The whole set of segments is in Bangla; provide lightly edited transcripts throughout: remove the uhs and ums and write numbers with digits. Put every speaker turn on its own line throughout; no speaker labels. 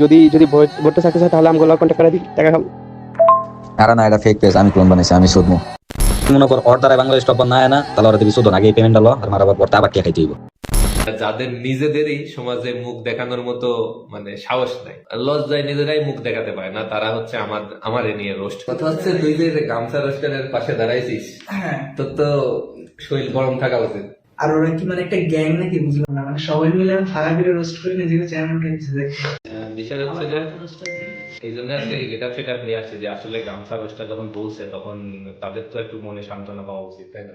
যদি যদি ভোটটা সাকসেস হয় তাহলে আমগুলো কন্ট্যাক্ট করে দিই, টাকা খাবো।
আরে না, এটা ফেক পেজ, আমি ক্লোন বানাইছি, আমি সুদমু। মনে কর ওর দ্বারা বাংলাদেশ টপ না হয় না, তাহলে ওরা দিবি সুদ আগে পেমেন্ট হলো আর মারাবার পর আবার কে খাইতে হইব।
যাদের নিজেদেরই সমাজে মুখ দেখানোর মতো মানে সাহস নাই, লজ্জায় নিজেরাই মুখ দেখাতে পারে না, তারা হচ্ছে আমার এ নিয়ে রোস্ট। কথা হচ্ছে তুই যে গামছা রোস্টারের পাশে দাঁড়াইছিস, তোর তো শরীর গরম থাকা উচিত।
আর ওরা কি মানে একটা গ্যাং নাকি বুঝলাম না, মানে সবাই মিলে ফাঁকা করে রোস্ট করে নিজেকে চ্যানেল উঠেছে।
বিষয় হচ্ছে যে এই জন্য আজকে এটা সেটা নিয়ে আসছে যে আসলে গামছা রোস্টার যখন বলছে তখন তাদের তো একটু মনে সান্ত্বনা পাওয়া উচিত, তাই না?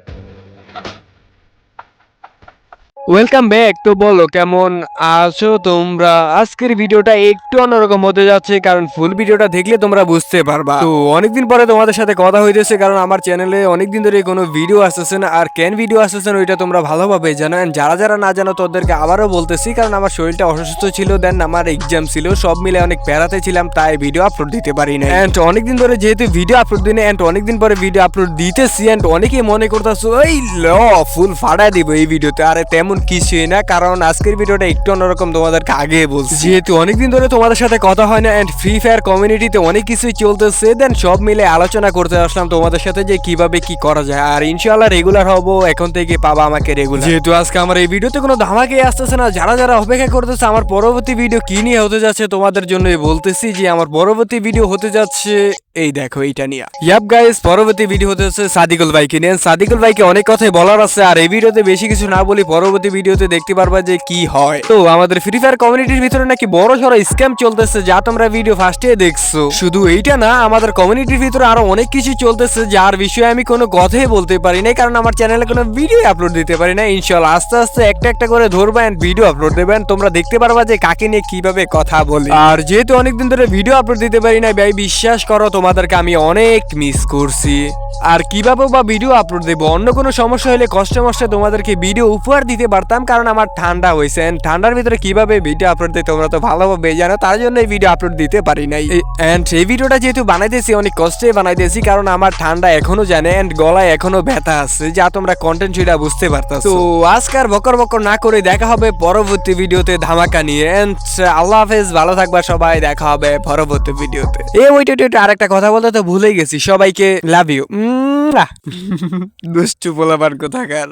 Welcome back. তো বলো কেমন আছো তোমরা? আজকের ভিডিওটা একটু অন্যরকম হতে যাচ্ছে, কারণ ফুল ভিডিওটা দেখলে তোমরা বুঝতে পারবা। তো অনেকদিন পরে তোমাদের সাথে কথা হইতেছে, কারণ আমার চ্যানেলে অনেকদিন ধরে কোনো ভিডিও আসতেছে না। আর কেন ভিডিও আসতেছে না ওইটা তোমরা ভালোভাবে জানো, and যারা যারা না জানো তোদেরকে আবারও বলতেছি, কারণ আমার শরীরটা অসুস্থ ছিল, দেন আমার এক্সাম ছিল, সব মিলে অনেক প্যারাতে ছিলাম, তাই ভিডিও আপলোড দিতে পারি না। এন্ড অনেকদিন ধরে যেহেতু ভিডিও আপলোড দিই না, এন্ড অনেকদিন পরে ভিডিও আপলোড দিতেছি, এন্ড অনেকেই মনে করতেছো এই ফুল ফাটাই দিব এই ভিডিওতে। আরে তেমন কিছুই না, কারণ আজকের ভিডিওটা একটু অন্যরকম, তোমাদেরকে আগে বলছি। যেহেতু অনেকদিন ধরে তোমাদের সাথে কথা হয় না, এন্ড ফ্রি ফায়ার কমিউনিটিতে অনেক কিছুই চলতেছে, দেন সব মিলে আলোচনা করতে আসলাম তোমাদের সাথে যে কিভাবে কি করা যায়। আর ইনশাআল্লাহ রেগুলার হবো, এখন থেকে পাবা আমাকে রেগুলার। যেহেতু আজকে আমার এই ভিডিওতে কোনো ধামাকে আসতেছে না, যারা যারা অপেক্ষা করতেছে আমার পরবর্তী ভিডিও কি নিয়ে হতে যাচ্ছে তোমাদের জন্যই বলতেছি যে আমার পরবর্তী ভিডিও হতে যাচ্ছে এই দেখো এইটা নিয়ে। ইয়াপ গাইস, পরবর্তী ভিডিও হতে যাচ্ছে সাদিকুল ভাইকে নিয়ে। সাদিকুল ভাইকে অনেক কথাই বলার আছে, আর এই ভিডিওতে বেশি কিছু না বলি, পরবর্তী ভিডিওতে দেখতে পারবা যে কি হয়। তো আমাদের ফ্রি ফায়ার কমিউনিটির ভিতরে নাকি বড় সড়ো স্ক্যাম চলতেছে, যা তোমরা ভিডিও ফার্স্টে দেখছো। শুধু এইটা না, আমাদের কমিউনিটির ভিতরে আরো অনেক কিছু চলতেছে, যার বিষয়ে আমি কোনো কথাই বলতে পারি না, কারণ আমার চ্যানেলে কোনো ভিডিও আপলোড দিতে পারি না। ইনশাআল্লাহ আস্তে আস্তে একটা একটা করে ধরবা এন্ড ভিডিও আপলোড দেবেন, তোমরা দেখতে পারবা যে কাকে নিয়ে কিভাবে কথা বলি। আর যেহেতু অনেকদিন ধরে ভিডিও আপলোড দিতে পারি না ভাই, বিশ্বাস করো তোমাদেরকে আমি অনেক মিস করছি। আর কিভাবে বা ভিডিও আপলোড দেবো, অন্য কোনো সমস্যা হলে কষ্টে মষ্টে তোমাদেরকে ভিডিও উপহার দিতে পারতাম, কারণ আমার ঠান্ডা হয়েছে, ঠান্ডার ভিতরে কিভাবে ভিডিও আপলোড দিই তোমরা তো ভালোভাবে জানো, তার জন্য এই ভিডিও আপলোড দিতে পারি নাই। এন্ড এই ভিডিওটা যেহেতু বানাইতেছি অনেক কষ্টে বানাইতেছি, কারণ আমার ঠান্ডা এখনো জানে, এন্ড গলায় এখনো ব্যথা আছে, যা তোমরা কন্টেন্ট সেটা বুঝতে পারতাছো। তো আজকার বকর বকর না করে দেখা হবে পরবর্তী ভিডিওতে ধামাকা নিয়ে। এন্ড আল্লাহ হাফেজ, ভালো থাকবা সবাই, দেখা হবে পরবর্তী ভিডিওতে। ওইটা আরেকটা কথা বলতে তো ভুলেই গেছি, সবাইকে লাভ ইউ। দুষ্টু পোলাপান কোথাকার।